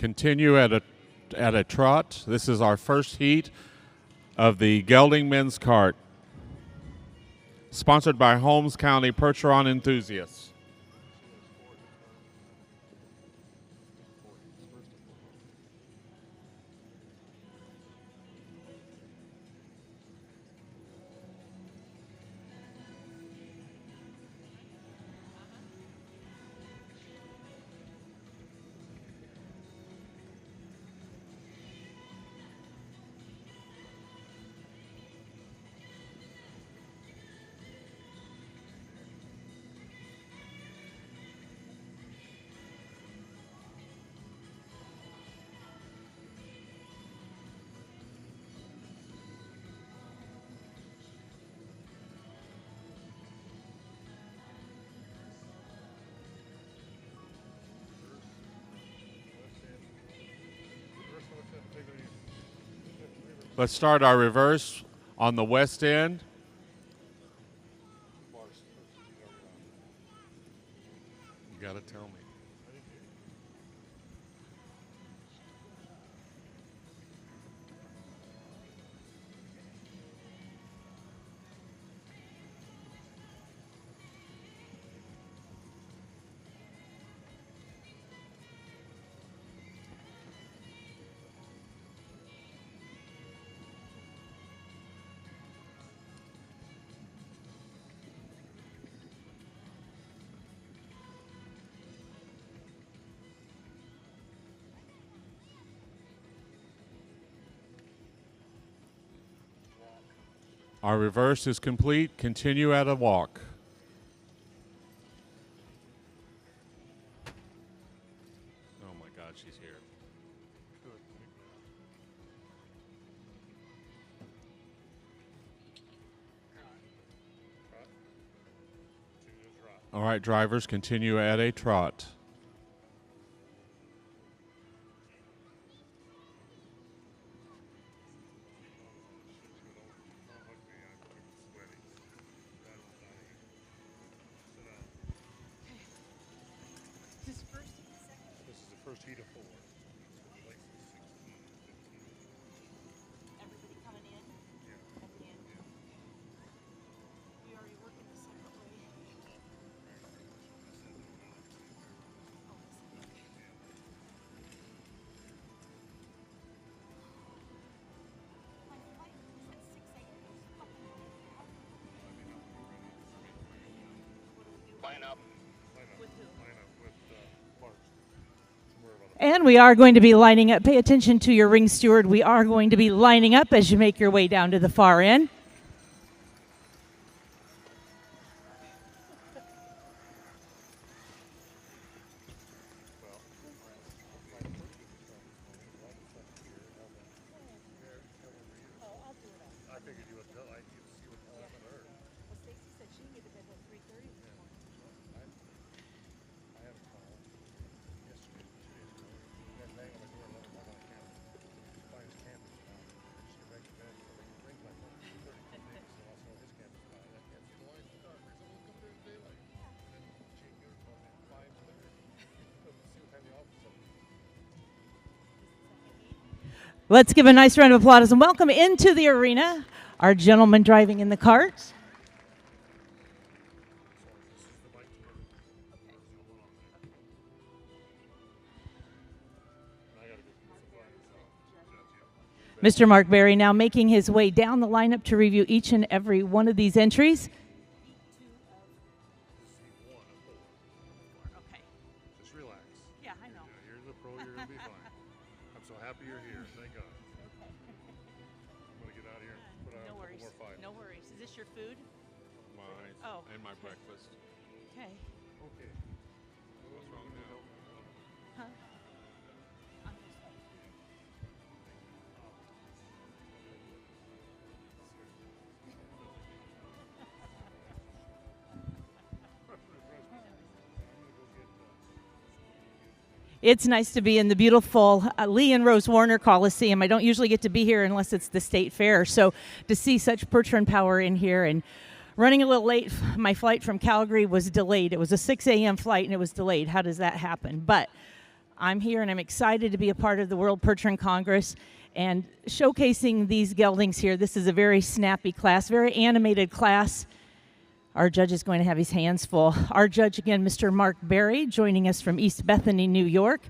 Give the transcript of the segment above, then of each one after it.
continue at a trot. This is our first heat of the Gelding Men's Cart, sponsored by Holmes County Percheron Enthusiasts. Let's start our reverse on the west end. You gotta tell me. Our reverse is complete. Continue at a walk. Oh my God, she's here. All right, drivers, continue at a trot. First heat of 4. Everybody coming in? Yeah. Coming in. We already working the second way. My flight was at 6 a.m. What do we do? Line up. With who? Line up with Clark's. And we are going to be lining up. Pay attention to your ring steward. We are going to be lining up as you make your way down to the far end. I figured you would tell. You'd see what happened to her. Well, Stacy said she needed to bed at 3:30 this morning. I had a call yesterday, 2 days ago. We had a bang on the door, 11 o'clock on the campus. Finds campus now. She can make the bed for the ring light on 2:30. So also his campus now. That campus is light in the dark. So we'll come there in daylight. And then she can get her call at 5:30. See what time the office is open. Let's give a nice round of applause and welcome into the arena our gentleman driving in the cart. This is the light to her. Okay. I gotta go some supplies. Mr. Mark Berry now making his way down the lineup to review each and every one of these entries. Okay. Just relax. Yeah, I know. Yeah, you're the pro, you're gonna be fine. I'm so happy you're here. Thank God. Okay. I'm gonna get out of here and put on No a couple worries. more fights. No worries. Is this your food? Mine Oh, and my okay. breakfast. Okay. Okay. What's wrong now? Huh? I'm just like, It's nice to be in the beautiful Lee and Rose Warner Coliseum. I don't usually get to be here unless it's the state fair. So to see such Percheron power in here and running a little late, my flight from Calgary was delayed. It was a 6 a.m. flight and it was delayed. How does that happen? But I'm here and I'm excited to be a part of the World Percheron Congress and showcasing these geldings here. This is a very snappy class, very animated class. Our judge is going to have his hands full. Our judge, again, Mr. Mark Berry, joining us from East Bethany, New York.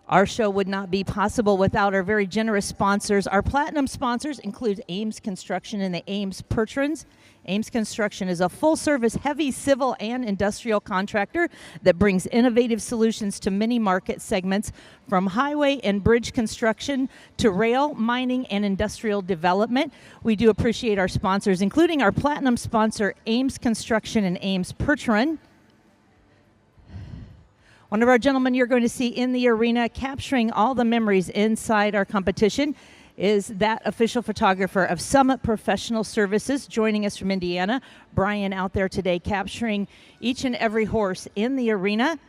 Our show would not be possible without our very generous sponsors. Our platinum sponsors include Ames Construction and the Ames Percherons. Ames Construction is a full-service, heavy civil and industrial contractor that brings innovative solutions to many market segments, from highway and bridge construction to rail, mining, and industrial development. We do appreciate our sponsors, including our platinum sponsor, Ames Construction and Ames Percheron. One of our gentlemen you're going to see in the arena capturing all the memories inside our competition is that official photographer of Summit Professional Services, joining us from Indiana. Brian out there today capturing each and every horse in the arena.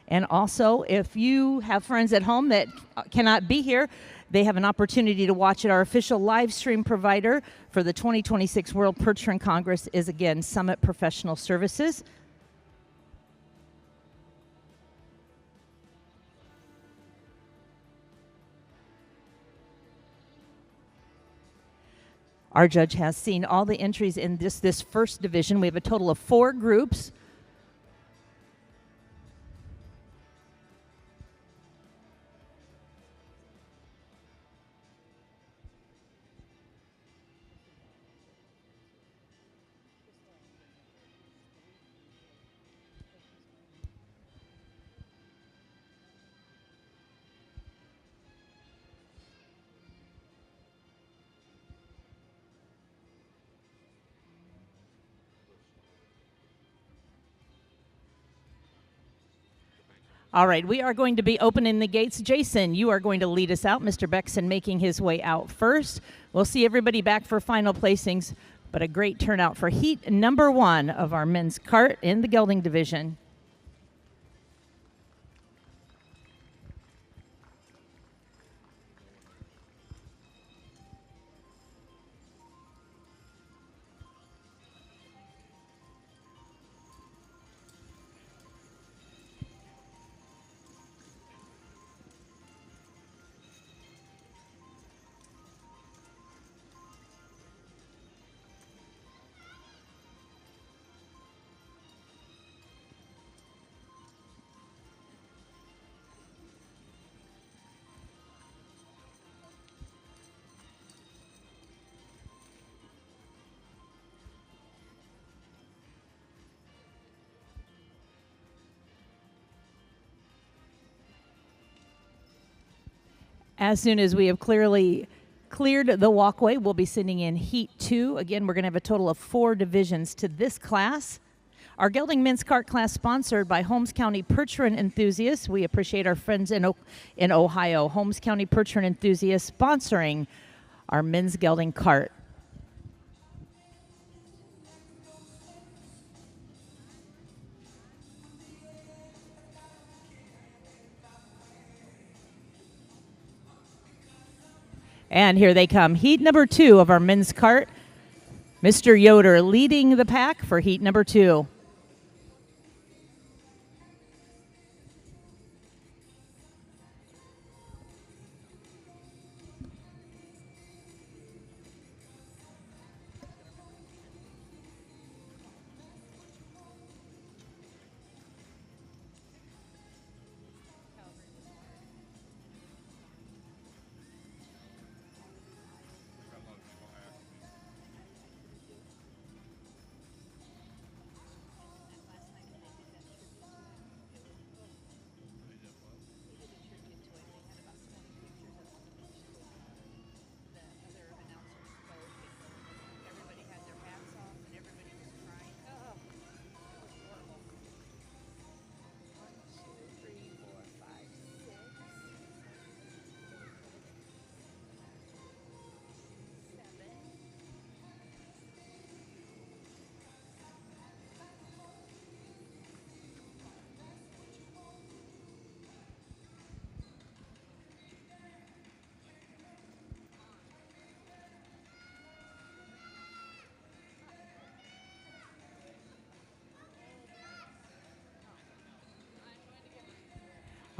And also, if you have friends at home that cannot be here, they have an opportunity to watch it. Our official live stream provider for the 2026 World Percheron Congress is, again, Summit Professional Services. Our judge has seen all the entries in this first division. We have a total of 4 groups. All right, we are going to be opening the gates. Jason, you are going to lead us out. Mr. Beckson making his way out first. We'll see everybody back for final placings, but a great turnout for heat number 1 of our men's cart in the gelding division. As soon as we have clearly cleared the walkway. We'll be sending in Heat 2. Again, we're going to have a total of 4 divisions to this class. Our Gelding Men's Kart class sponsored by Holmes County Perch Run Enthusiasts. We appreciate our friends in Ohio. Holmes County Perch Run Enthusiasts sponsoring our men's gelding kart. And here they come. Heat number 2 of our men's kart. Mr. Yoder leading the pack for heat number 2.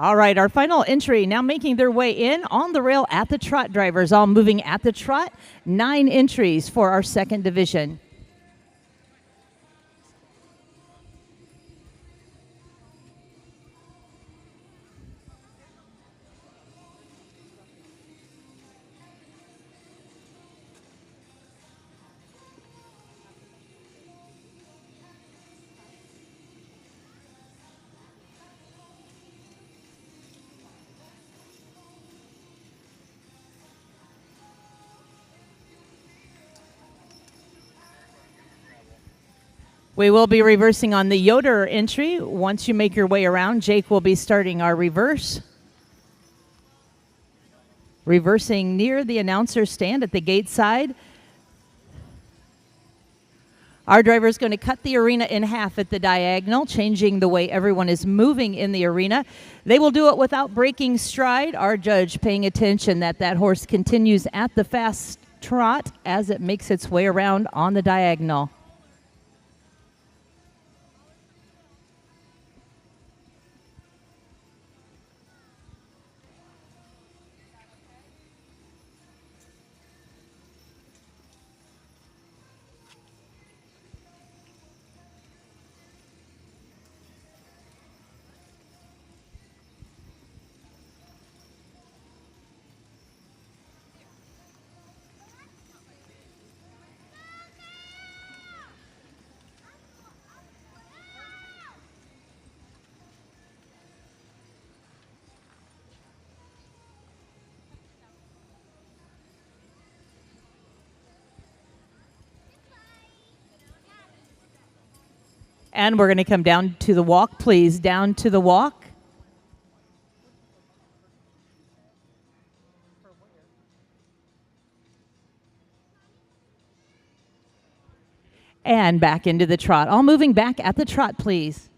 All right, our final entry now making their way in on the rail at the trot drivers, all moving at the trot. 9 entries for our second division. We will be reversing on the Yoder entry. Once you make your way around, Jake will be starting our reverse. Reversing near the announcer stand at the gate side. Our driver is going to cut the arena in half at the diagonal, changing the way everyone is moving in the arena. They will do it without breaking stride. Our judge paying attention that that horse continues at the fast trot as it makes its way around on the diagonal. And we're going to come down to the walk, please. Down to the walk. And back into the trot. All moving back at the trot, please.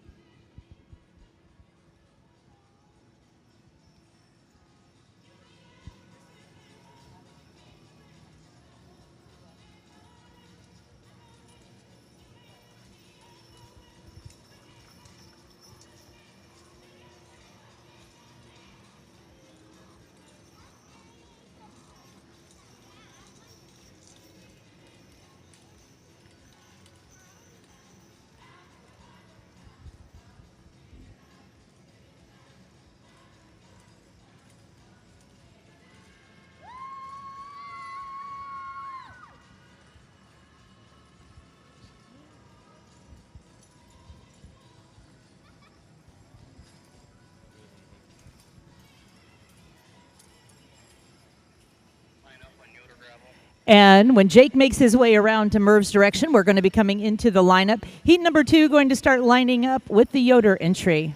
And when Jake makes his way around to Merv's direction, we're going to be coming into the lineup. Heat number 2 going to start lining up with the Yoder entry.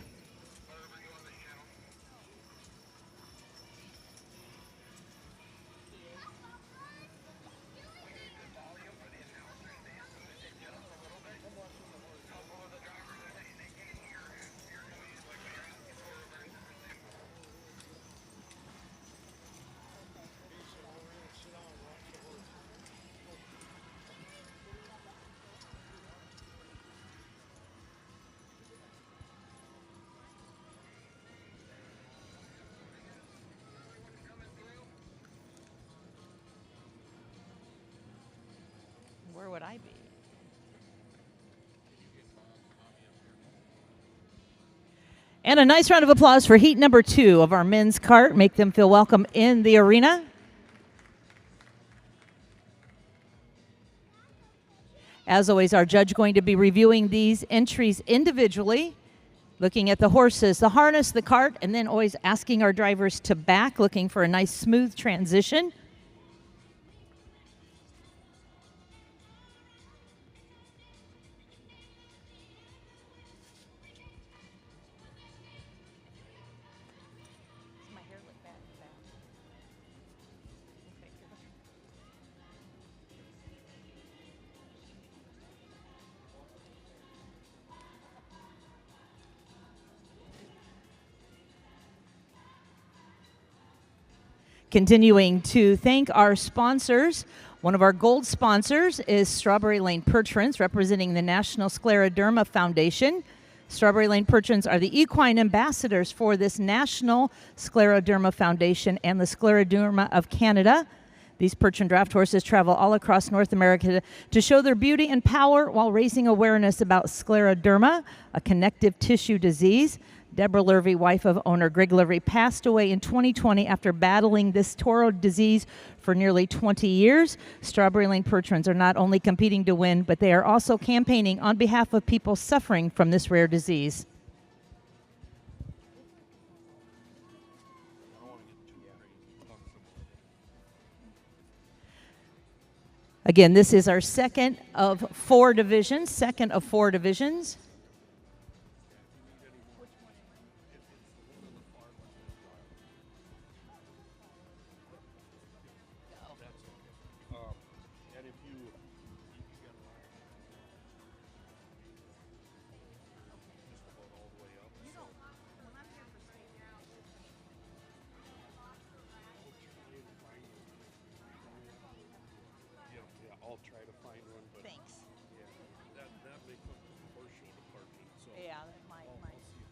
Where would I be? And a nice round of applause for heat number 2 of our men's cart. Make them feel welcome in the arena. As always, our judge going to be reviewing these entries individually, looking at the horses, the harness, the cart, and then always asking our drivers to back, looking for a nice smooth transition. Continuing to thank our sponsors. One of our gold sponsors is Strawberry Lane Percherons, representing the National Scleroderma Foundation. Strawberry Lane Percherons are the equine ambassadors for this National Scleroderma Foundation and the Scleroderma of Canada. These Percheron draft horses travel all across North America to show their beauty and power while raising awareness about scleroderma, a connective tissue disease. Deborah Lurvey, wife of owner Greg Lurvey, passed away in 2020 after battling this Toro disease for nearly 20 years. Strawberry Lane Percherons are not only competing to win, but they are also campaigning on behalf of people suffering from this rare disease. Again, this is our second of four divisions. And if you get just about all the way up. Yeah, I'll try to find one, but Thanks. yeah, that may come from the horse show department. So Yeah, that might. I'll see.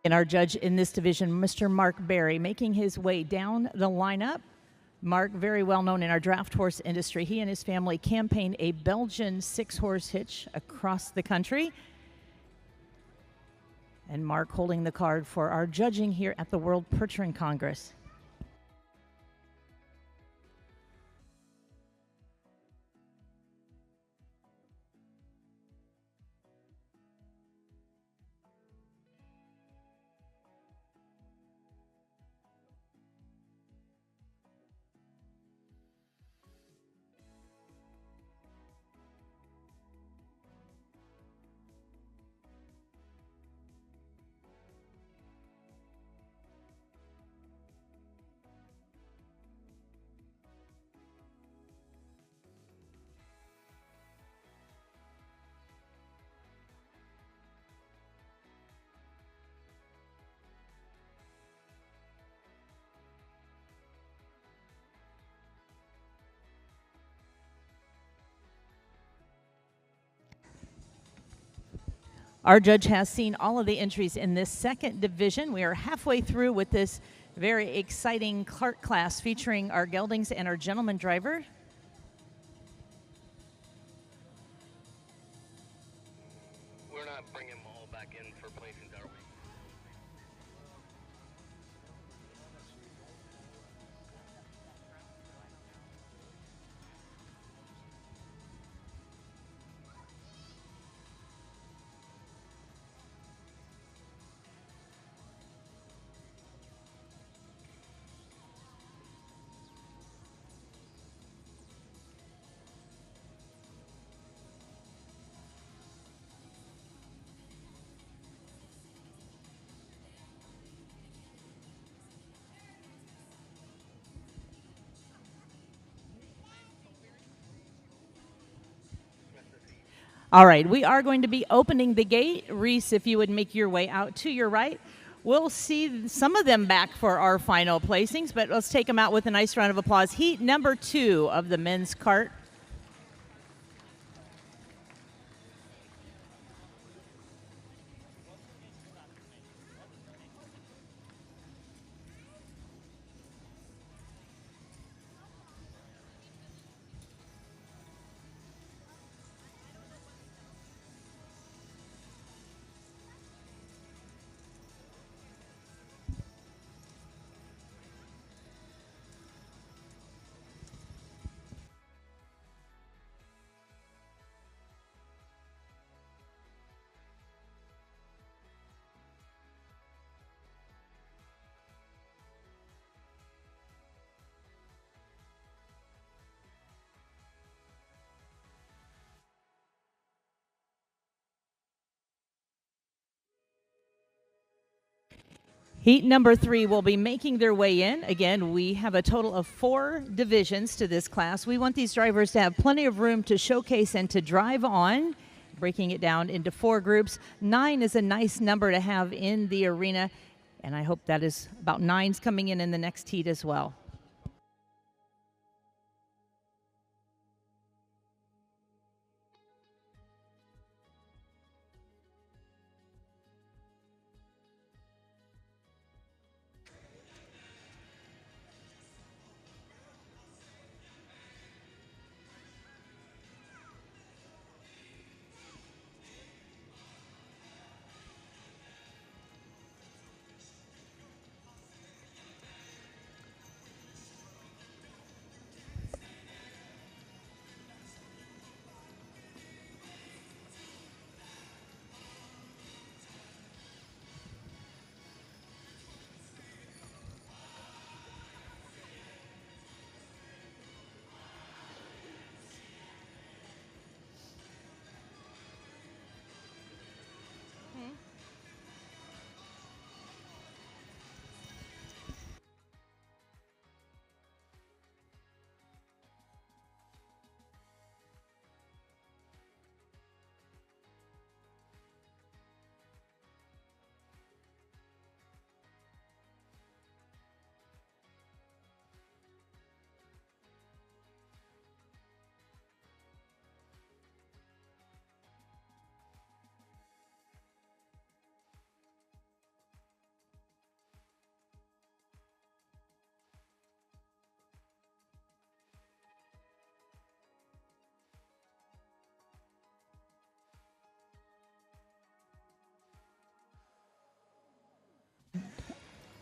And our judge in this division, Mr. Mark Berry, making his way down the lineup. Mark, very well known in our draft horse industry. He and his family campaign a Belgian 6-horse hitch across the country. And Mark holding the card for our judging here at the World Percheron Congress. Our judge has seen all of the entries in this second division. We are halfway through with this very exciting cart class featuring our geldings and our gentleman driver. All right, we are going to be opening the gate. Reese, if you would make your way out to your right. We'll see some of them back for our final placings, but let's take them out with a nice round of applause. Heat number 2 of the men's cart. Heat number 3 will be making their way in. Again, we have a total of 4 divisions to this class. We want these drivers to have plenty of room to showcase and to drive on, breaking it down into 4 groups. 9 is a nice number to have in the arena, and I hope that is about 9's coming in the next heat as well.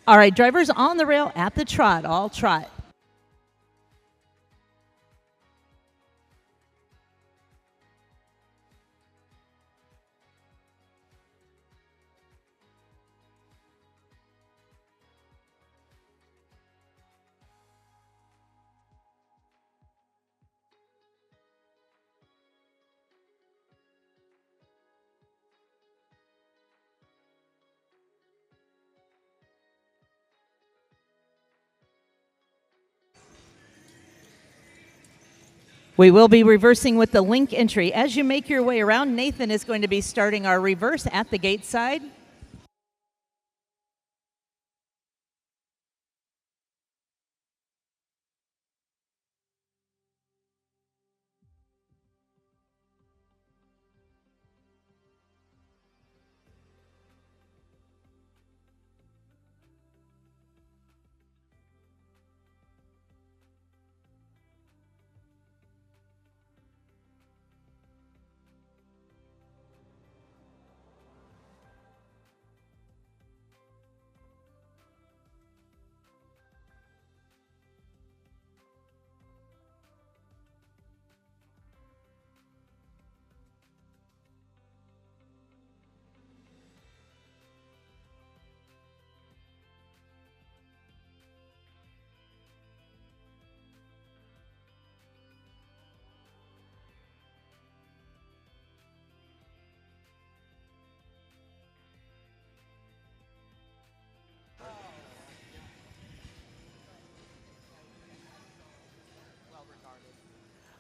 All right, drivers on the rail at the trot, all trot. We will be reversing with the link entry. As you make your way around, Nathan is going to be starting our reverse at the gate side.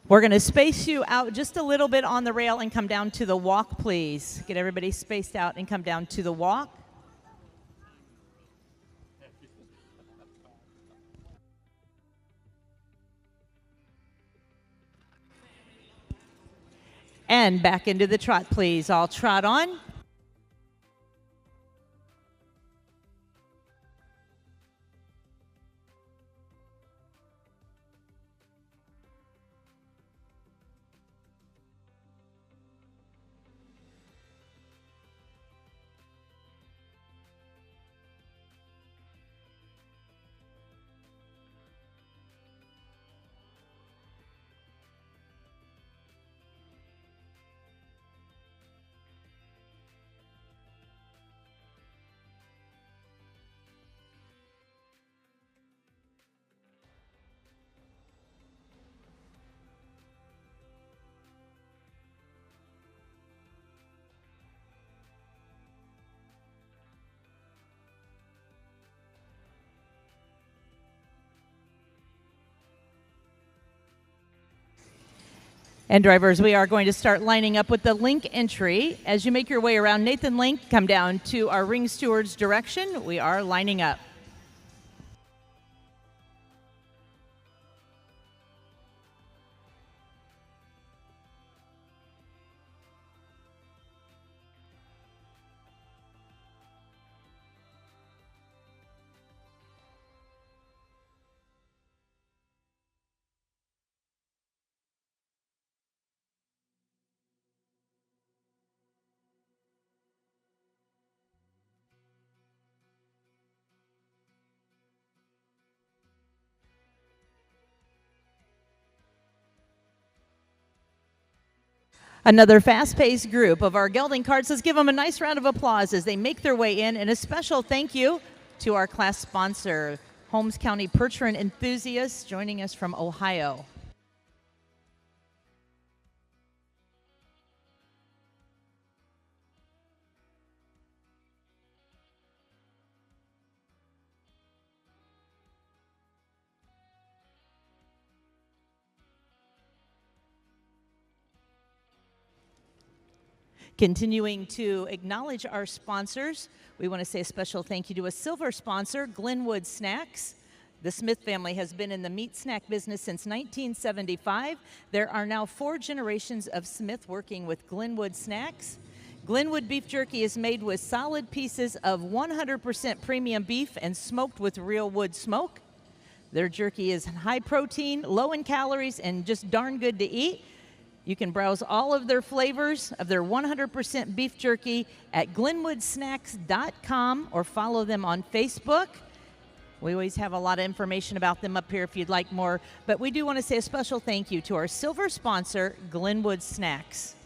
We're going to space you out just a little bit on the rail and come down to the walk, please. Get everybody spaced out and come down to the walk. And back into the trot, please. All trot on. And drivers, we are going to start lining up with the link entry. As you make your way around Nathan Link, come down to our ring steward's direction. We are lining up. Another fast-paced group of our gelding carts. Let's give them a nice round of applause as they make their way in. And a special thank you to our class sponsor, Holmes County Percheron Enthusiasts, joining us from Ohio. Continuing to acknowledge our sponsors, we want to say a special thank you to a silver sponsor, Glenwood Snacks. The Smith family has been in the meat snack business since 1975. There are now 4 generations of Smith working with Glenwood Snacks. Glenwood beef jerky is made with solid pieces of 100% premium beef and smoked with real wood smoke. Their jerky is high protein, low in calories, and just darn good to eat. You can browse all of their flavors of their 100% beef jerky at glenwoodsnacks.com or follow them on Facebook. We always have a lot of information about them up here if you'd like more. But we do want to say a special thank you to our silver sponsor, Glenwood Snacks.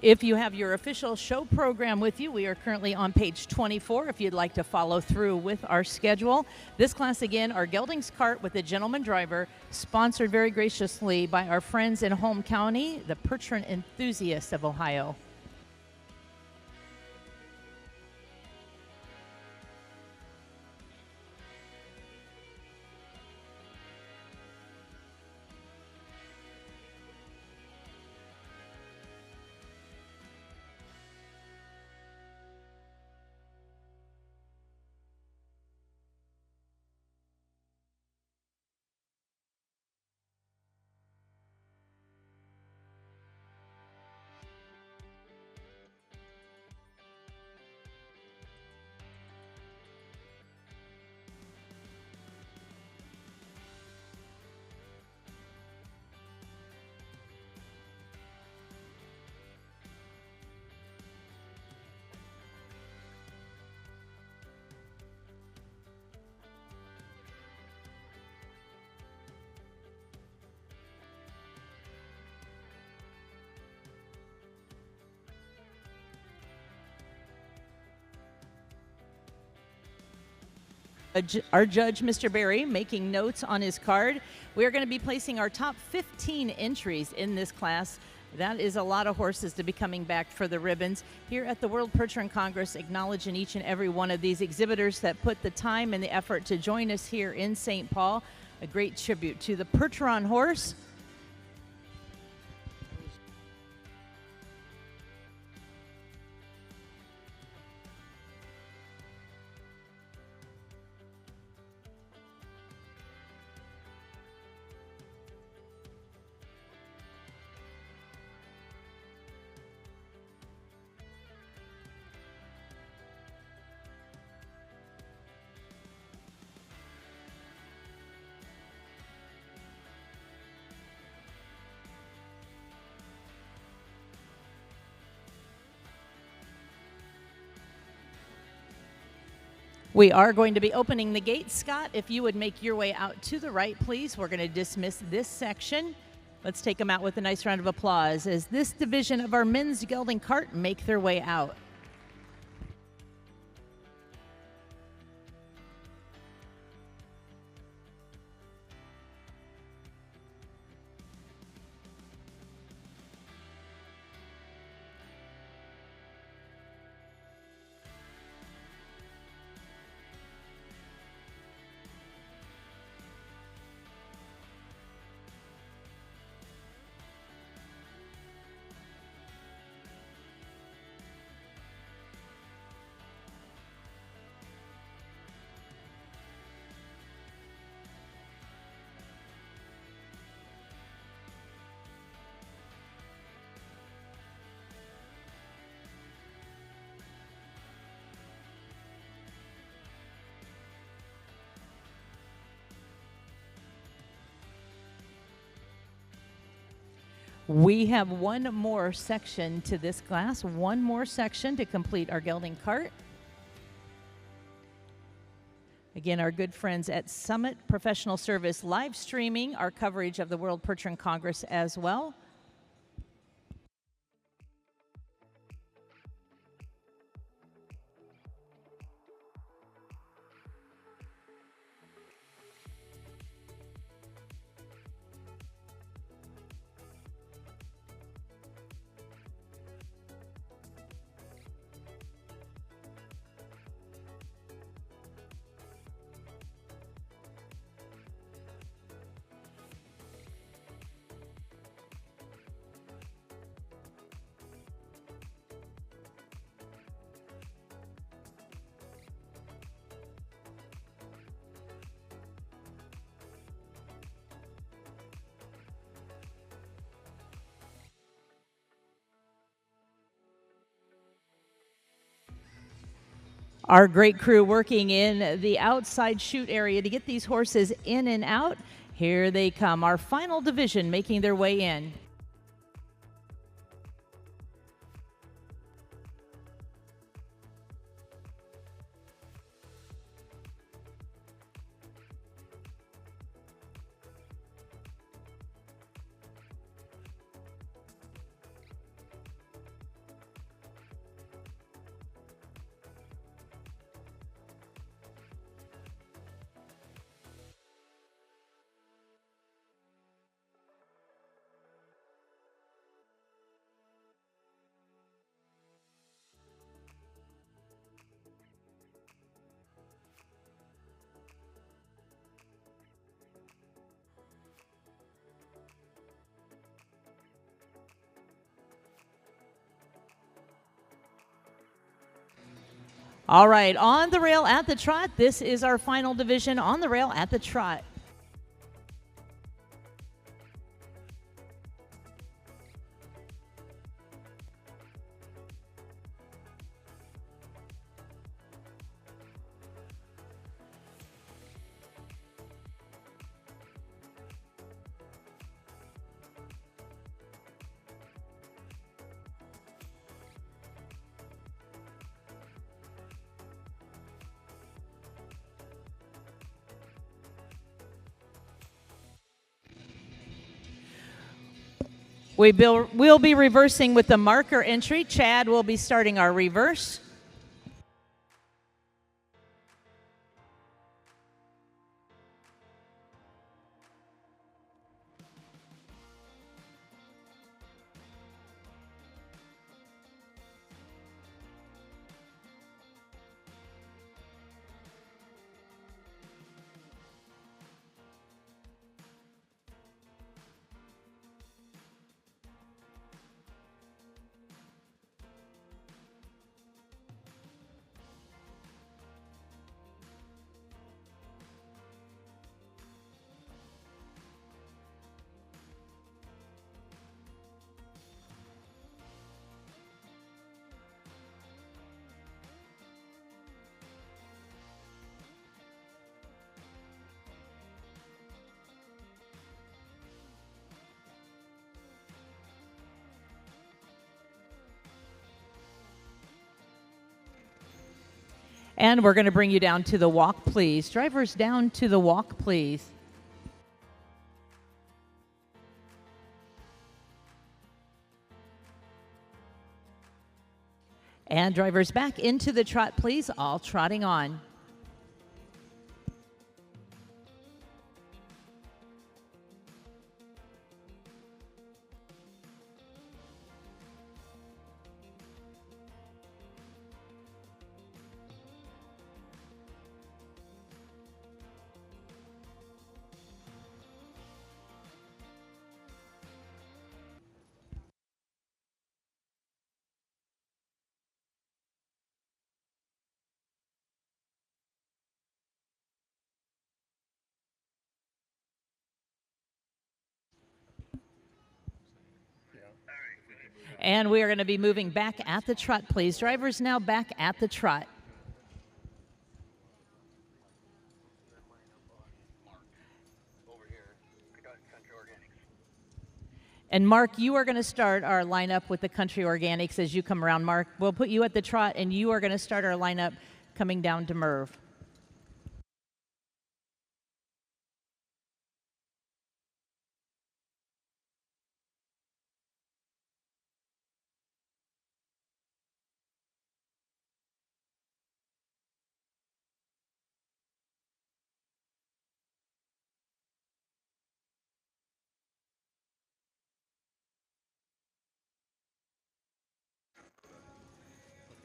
If you have your official show program with you, we are currently on page 24 if you'd like to follow through with our schedule. This class, again, our Gelding's Cart with a Gentleman Driver, sponsored very graciously by our friends in Home County, the Percheron Enthusiasts of Ohio. Our judge, Mr. Barry, making notes on his card. We are going to be placing our top 15 entries in this class. That is a lot of horses to be coming back for the ribbons. Here at the World Percheron Congress, acknowledging each and every one of these exhibitors that put the time and the effort to join us here in St. Paul. A great tribute to the Percheron horse. We are going to be opening the gate. Scott, if you would make your way out to the right, please. We're going to dismiss this section. Let's take them out with a nice round of applause as this division of our men's gelding cart make their way out. We have one more section to this class, one more section to complete our gelding cart. Again, our good friends at Summit Professional Service live streaming our coverage of the World Percheron Congress as well. Our great crew working in the outside chute area to get these horses in and out. Here they come, our final division making their way in. All right, on the rail at the trot. This is our final division on the rail at the trot. We'll be reversing with the marker entry. Chad will be starting our reverse. And we're going to bring you down to the walk, please. Drivers down to the walk, please. And drivers back into the trot, please, all trotting on. And we are going to be moving back at the trot, please. Drivers now back at the trot. And Mark, you are going to start our lineup with the Country Organics as you come around. Mark, we'll put you at the trot, and you are going to start our lineup coming down to Merv.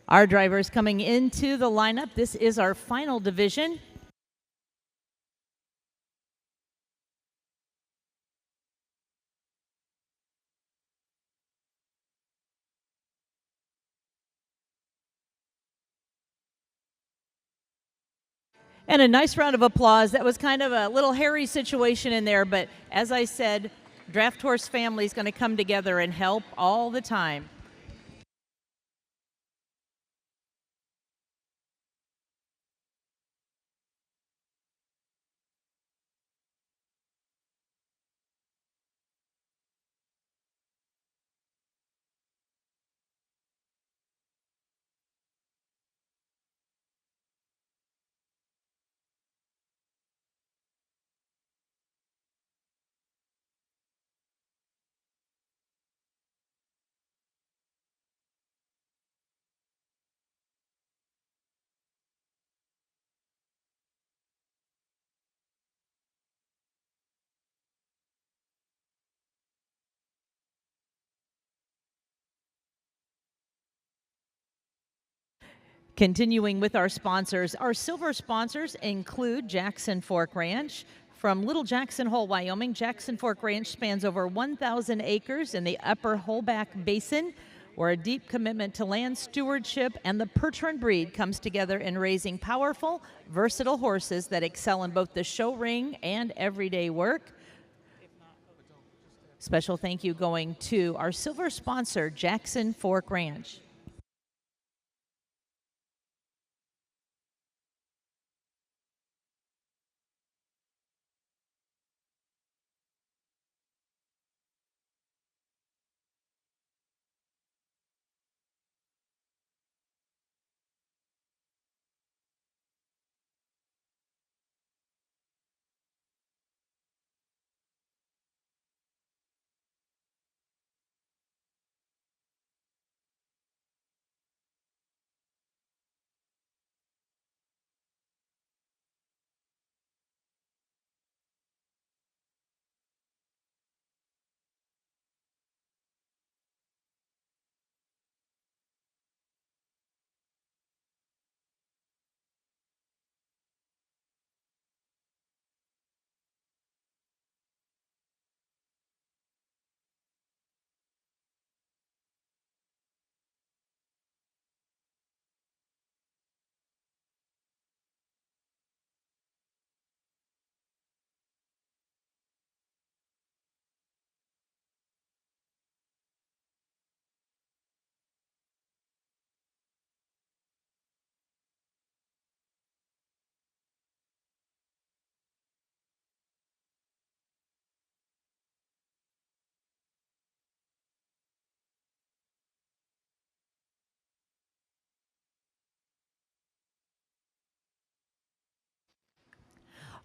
Our drivers coming into the lineup. This is our final division. And a nice round of applause. That was kind of a little hairy situation in there, but as I said, Draft Horse family is going to come together and help all the time. Continuing with our sponsors, our silver sponsors include Jackson Fork Ranch. From Little Jackson Hole, Wyoming, Jackson Fork Ranch spans over 1,000 acres in the upper Holback Basin where a deep commitment to land stewardship and the Percheron breed comes together in raising powerful, versatile horses that excel in both the show ring and everyday work. Special thank you going to our silver sponsor, Jackson Fork Ranch.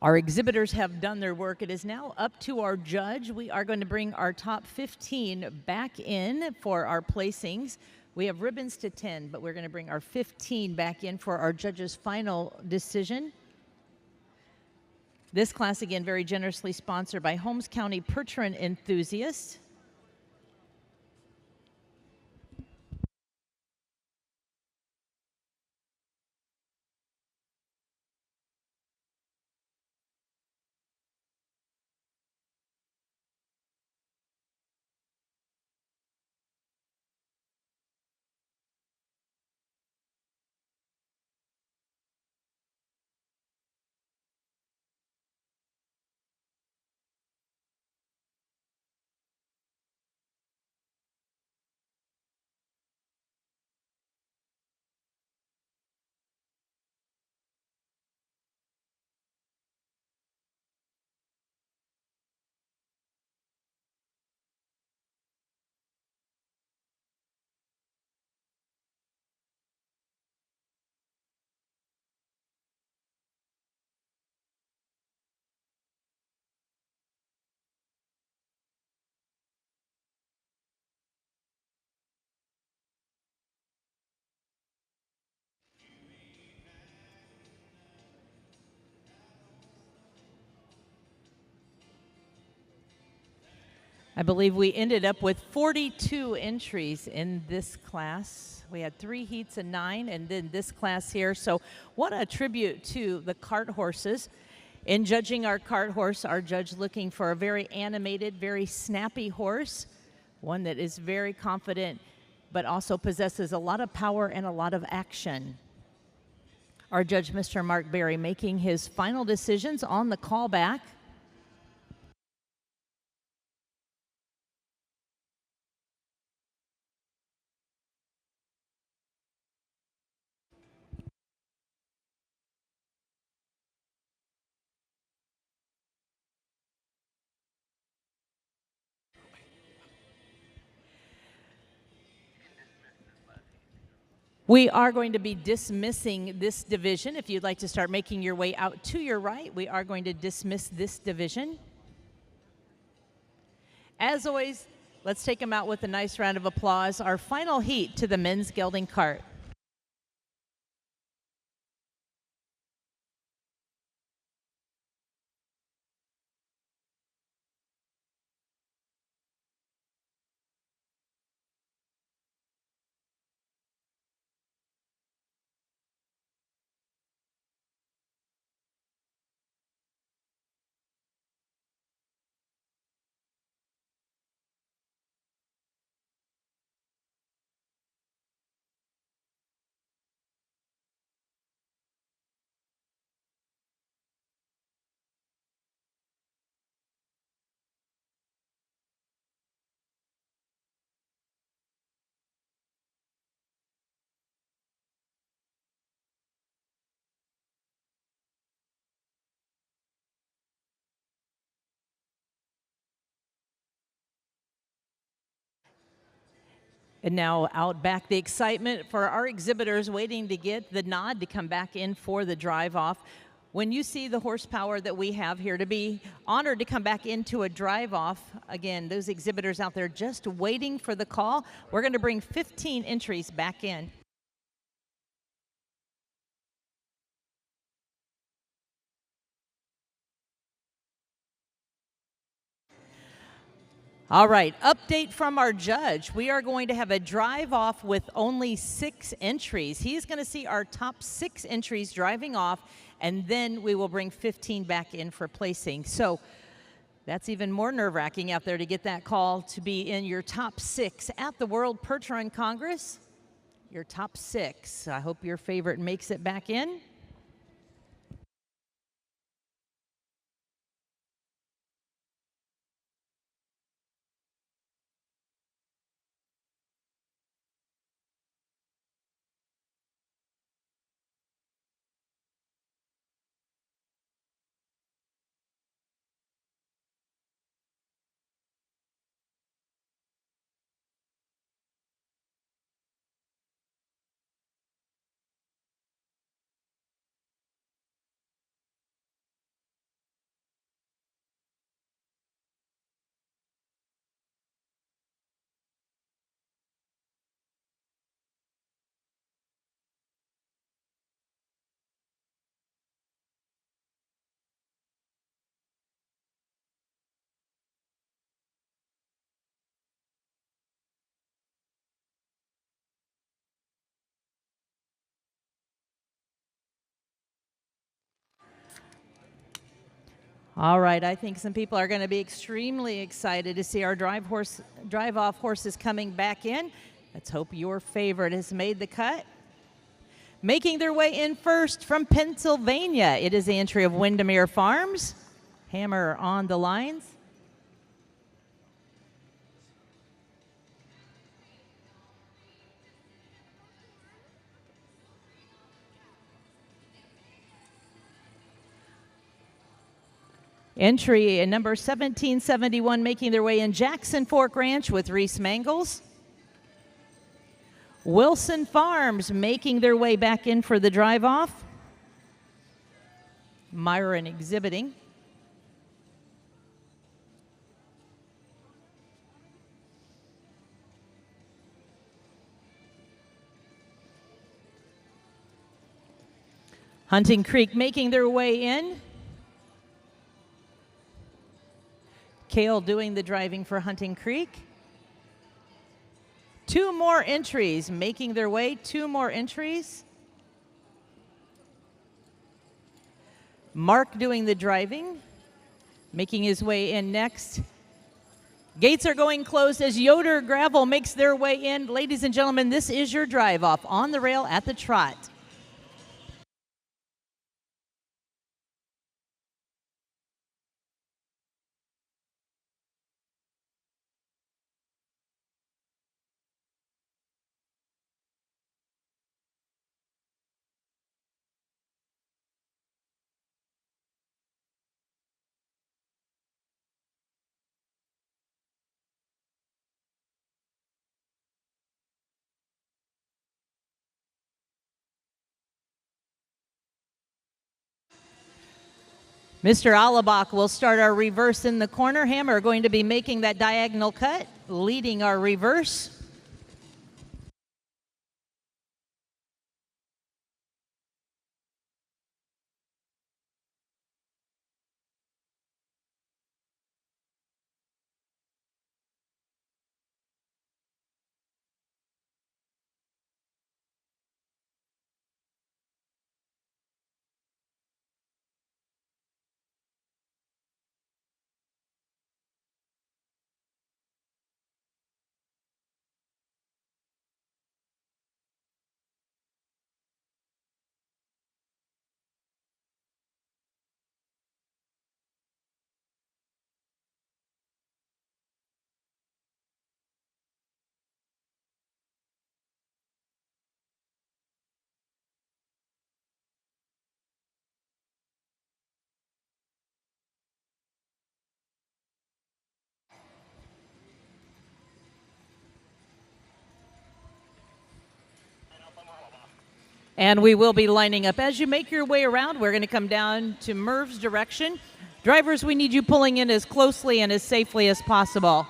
Our exhibitors have done their work. It is now up to our judge. We are going to bring our top 15 back in for our placings. We have ribbons to 10, but we're going to bring our 15 back in for our judge's final decision. This class, again, very generously sponsored by Holmes County Percheron Enthusiasts. I believe we ended up with 42 entries in this class. We had 3 heats and 9, and then this class here. So what a tribute to the cart horses. In judging our cart horse, our judge looking for a very animated, very snappy horse, one that is very confident, but also possesses a lot of power and a lot of action. Our judge, Mr. Mark Berry, making his final decisions on the callback. We are going to be dismissing this division. If you'd like to start making your way out to your right, we are going to dismiss this division. As always, let's take them out with a nice round of applause. Our final heat to the men's gelding cart. And now out back, the excitement for our exhibitors waiting to get the nod to come back in for the drive off. When you see the horsepower that we have here, to be honored to come back into a drive off, again, those exhibitors out there just waiting for the call, we're going to bring 15 entries back in. All right, update from our judge. We are going to have a drive off with only 6 entries. He's going to see our top 6 entries driving off, and then we will bring 15 back in for placing. So that's even more nerve-wracking out there to get that call to be in your top 6 at the World Perch Run Congress. Your top 6. I hope your favorite makes it back in. All right, I think some people are going to be extremely excited to see our drive-off horses coming back in. Let's hope your favorite has made the cut. Making their way in first from Pennsylvania, it is the entry of Windermere Farms. Hammer on the lines. Entry number 1771 making their way in Jackson Fork Ranch with Reese Mangles. Wilson Farms making their way back in for the drive off. Myron exhibiting. Hunting Creek making their way in. Kale doing the driving for Hunting Creek. 2 more entries making their way, 2 more entries. Mark doing the driving, making his way in next. Gates are going closed as Yoder Gravel makes their way in. Ladies and gentlemen, this is your drive off on the rail at the trot. Mr. Alabach will start our reverse in the corner. Hammer going to be making that diagonal cut, leading our reverse. And we will be lining up. As you make your way around, we're going to come down to Merv's direction. Drivers, we need you pulling in as closely and as safely as possible.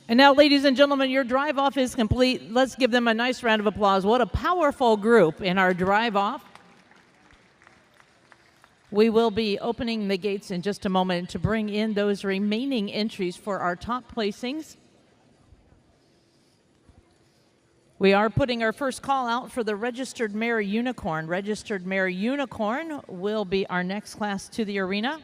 And now, ladies and gentlemen, your drive off is complete. Let's give them a nice round of applause. What a powerful group in our drive off. We will be opening the gates in just a moment to bring in those remaining entries for our top placings. We are putting our first call out for the Registered Mare Unicorn. Registered Mare Unicorn will be our next class to the arena.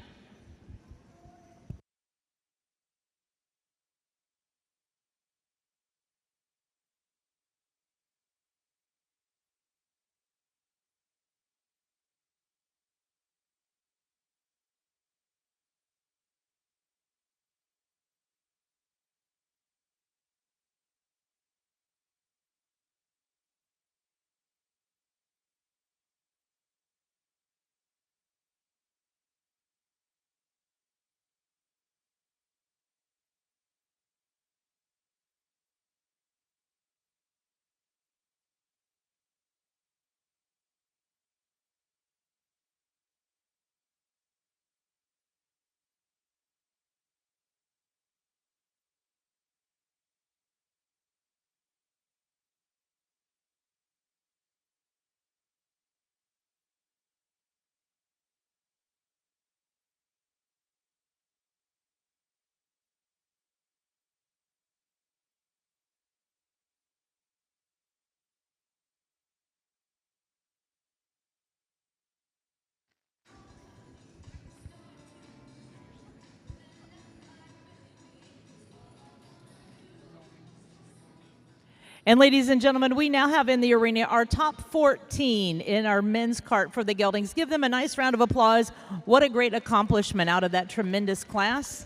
And ladies and gentlemen, we now have in the arena our top 14 in our men's cart for the Geldings. Give them a nice round of applause. What a great accomplishment out of that tremendous class.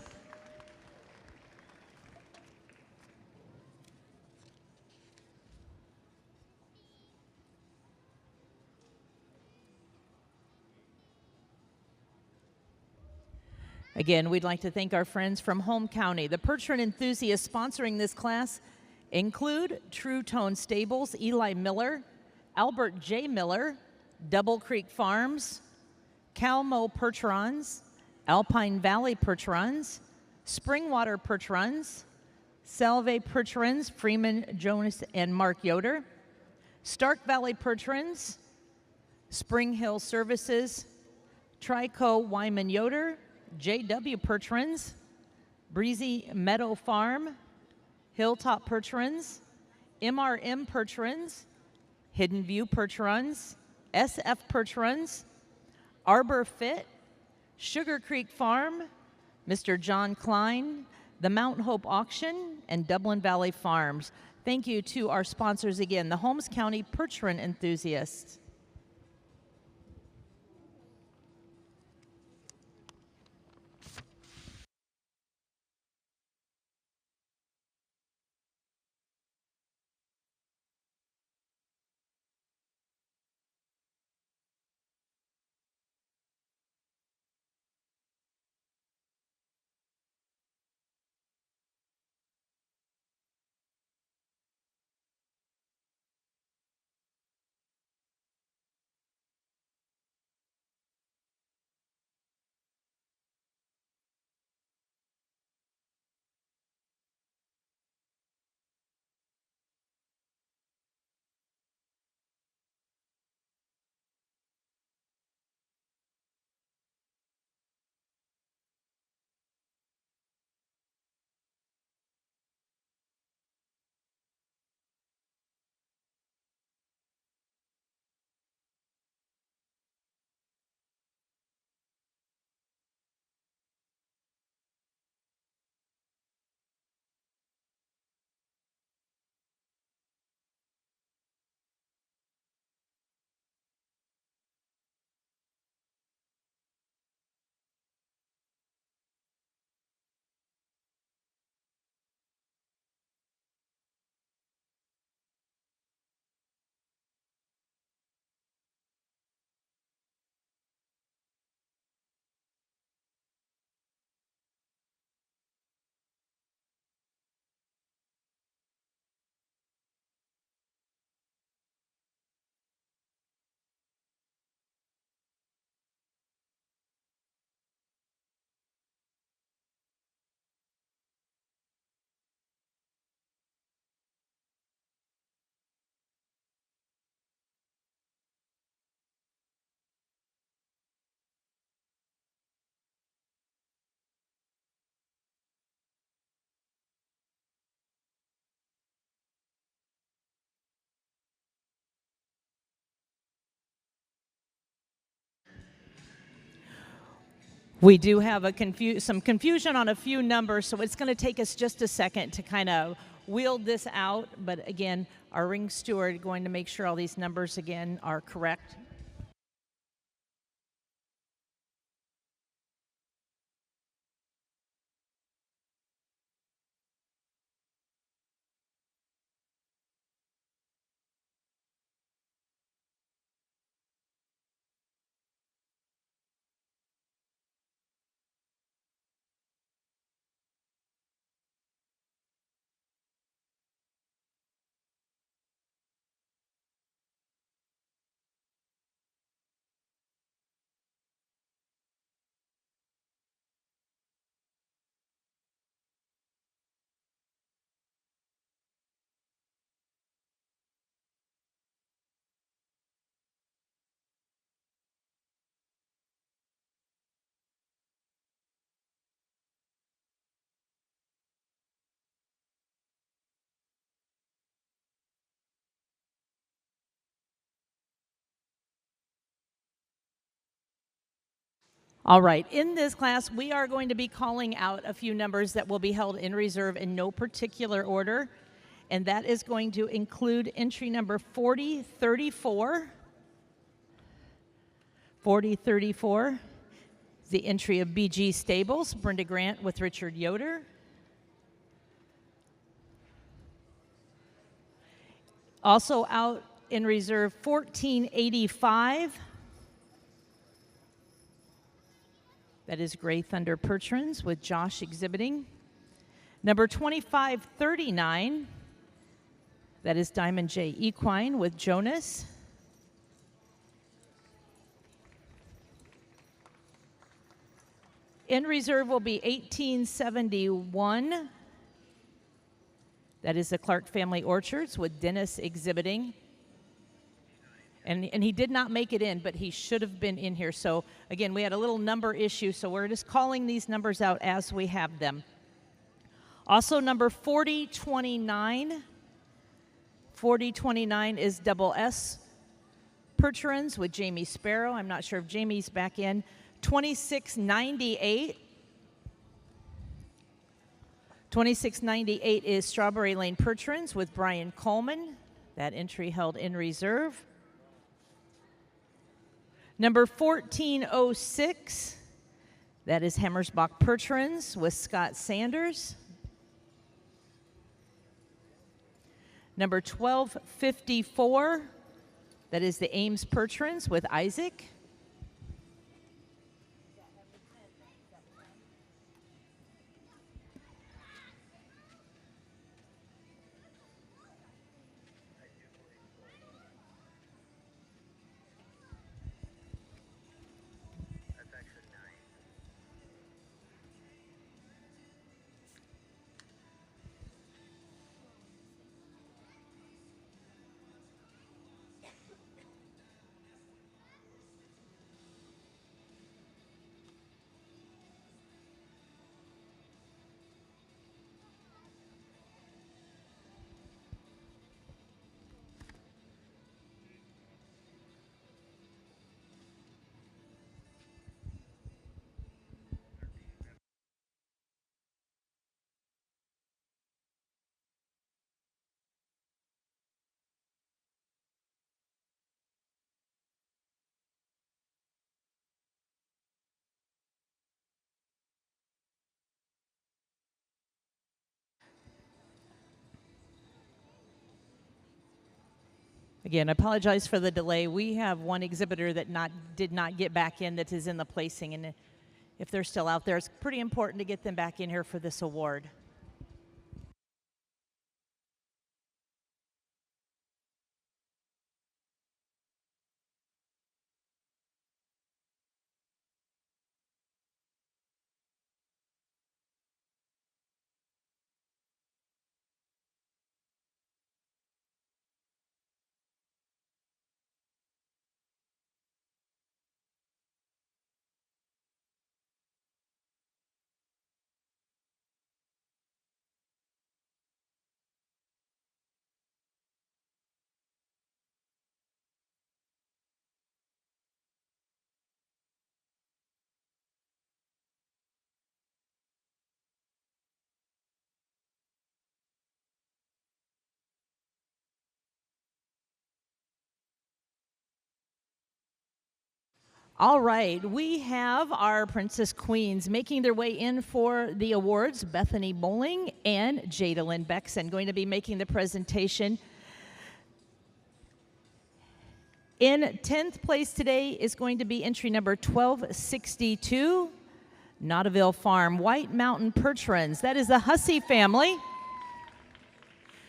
Again, we'd like to thank our friends from home county. The Percheron enthusiasts sponsoring this class include True Tone Stables, Eli Miller, Albert J. Miller, Double Creek Farms, Calmo Percherons, Alpine Valley Percherons, Springwater Percherons, Salve Percherons, Freeman Jonas and Mark Yoder, Stark Valley Percherons, Spring Hill Services, Trico Wyman Yoder, J.W. Percherons, Breezy Meadow Farm, Hilltop Percherons, MRM Percherons, Hidden View Percherons, SF Percherons, Arbor Fit, Sugar Creek Farm, Mr. John Klein, the Mount Hope Auction, and Dublin Valley Farms. Thank you to our sponsors again, the Holmes County Percheron enthusiasts. We do have some confusion on a few numbers, so it's going to take us just a second to kind of wheel this out. But again, our ring steward going to make sure all these numbers again are correct. All right, in this class, we are going to be calling out a few numbers that will be held in reserve in no particular order, and that is going to include entry number 4034. 4034, the entry of BG Stables, Brenda Grant with Richard Yoder. Also out in reserve 1485. That is Gray Thunder Percherons with Josh exhibiting. Number 2539, that is Diamond J Equine with Jonas. In reserve will be 1871. That is the Clark Family Orchards with Dennis exhibiting. And he did not make it in, but he should have been in here. So again, we had a little number issue, so we're just calling these numbers out as we have them. Also, number 4029. 4029 is Double S Percherons with Jamie Sparrow. I'm not sure if Jamie's back in. 2698. 2698 is Strawberry Lane Percherons with Brian Coleman. That entry held in reserve. Number 1406, that is Hammersbach Percherons with Scott Sanders. Number 1254, that is the Ames Percherons with Isaac. Again, I apologize for the delay. We have one exhibitor that did not get back in that is in the placing, and if they're still out there, it's pretty important to get them back in here for this award. All right, we have our Princess Queens making their way in for the awards. Bethany Bowling and Jadalyn Beckson going to be making the presentation. In 10th place today is going to be entry number 1262, Nautaville Farm, White Mountain Percherons. That is the Hussey family.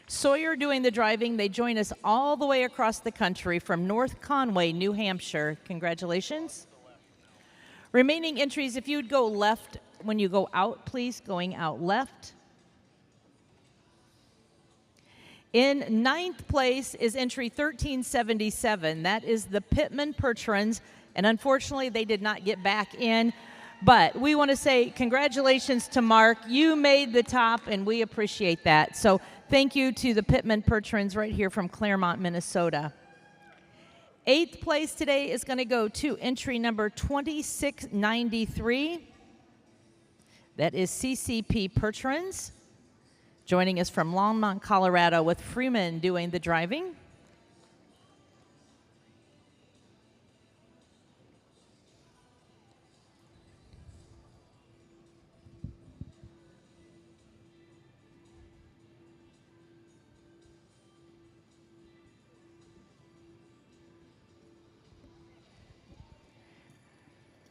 Sawyer doing the driving. They join us all the way across the country from North Conway, New Hampshire. Congratulations. Remaining entries, if you'd go left when you go out, please, going out left. In 9th place is entry 1377. That is the Pittman Percherons, and unfortunately they did not get back in. But we want to say congratulations to Mark. You made the top, and we appreciate that. So thank you to the Pittman Percherons right here from Claremont, Minnesota. 8th place today is going to go to entry number 2693. That is CCP Percherons. Joining us from Longmont, Colorado, with Freeman doing the driving.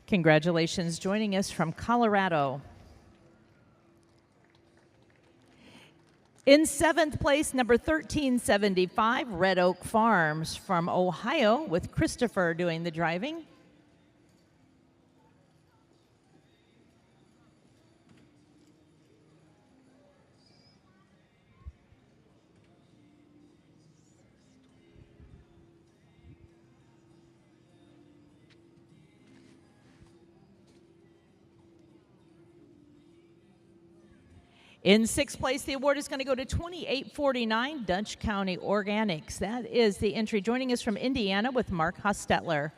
Congratulations, joining us from Colorado. In 7th place, number 1375, Red Oak Farms from Ohio, with Christopher doing the driving. In 6th place, the award is going to go to 2849 Dutch County Organics. That is the entry. Joining us from Indiana with Mark Hostetler.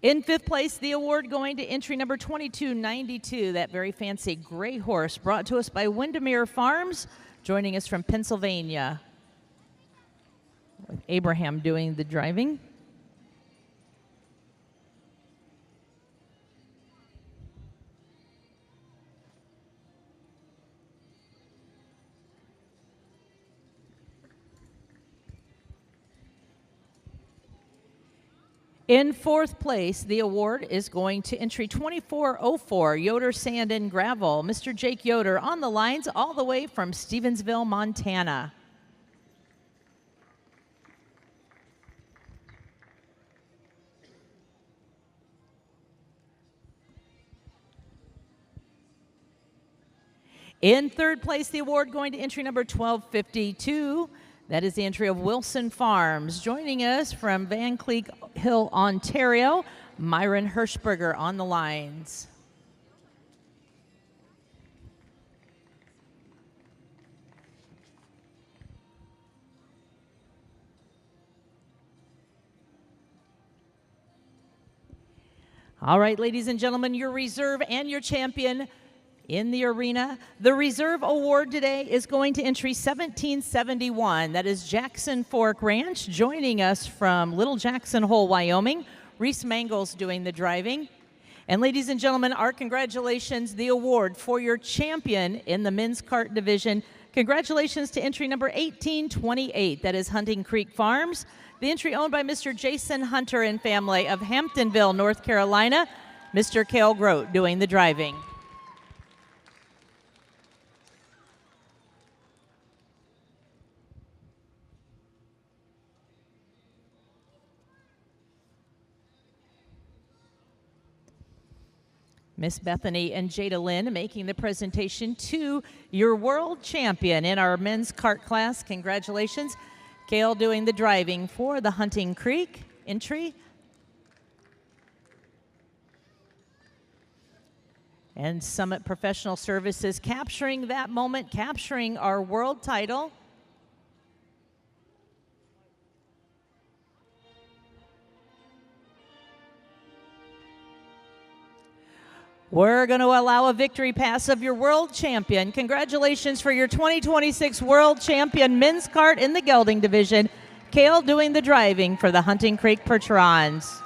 In 5th place, the award going to entry number 2292, that very fancy gray horse brought to us by Windermere Farms. Joining us from Pennsylvania, with Abraham doing the driving. In 4th place, the award is going to entry 2404, Yoder Sand and Gravel. Mr. Jake Yoder on the lines all the way from Stevensville, Montana. In 3rd place, the award going to entry number 1252. That is the entry of Wilson Farms. Joining us from Van Cleek Hill, Ontario, Myron Hirschberger on the lines. All right, ladies and gentlemen, your reserve and your champion in the arena. The reserve award today is going to entry 1771. That is Jackson Fork Ranch. Joining us from Little Jackson Hole, Wyoming, Reese Mangles doing the driving. And ladies and gentlemen, our congratulations, the award for your champion in the men's kart division. Congratulations to entry number 1828. That is Hunting Creek Farms. The entry owned by Mr. Jason Hunter and family of Hamptonville, North Carolina. Mr. Cale Grote doing the driving. Miss Bethany and Jadalyn making the presentation to your world champion in our men's kart class. Congratulations. Cale doing the driving for the Hunting Creek entry. And Summit Professional Services capturing that moment, capturing our world title. We're going to allow a victory pass of your world champion. Congratulations for your 2026 world champion men's kart in the gelding division. Cale doing the driving for the Hunting Creek Percherons.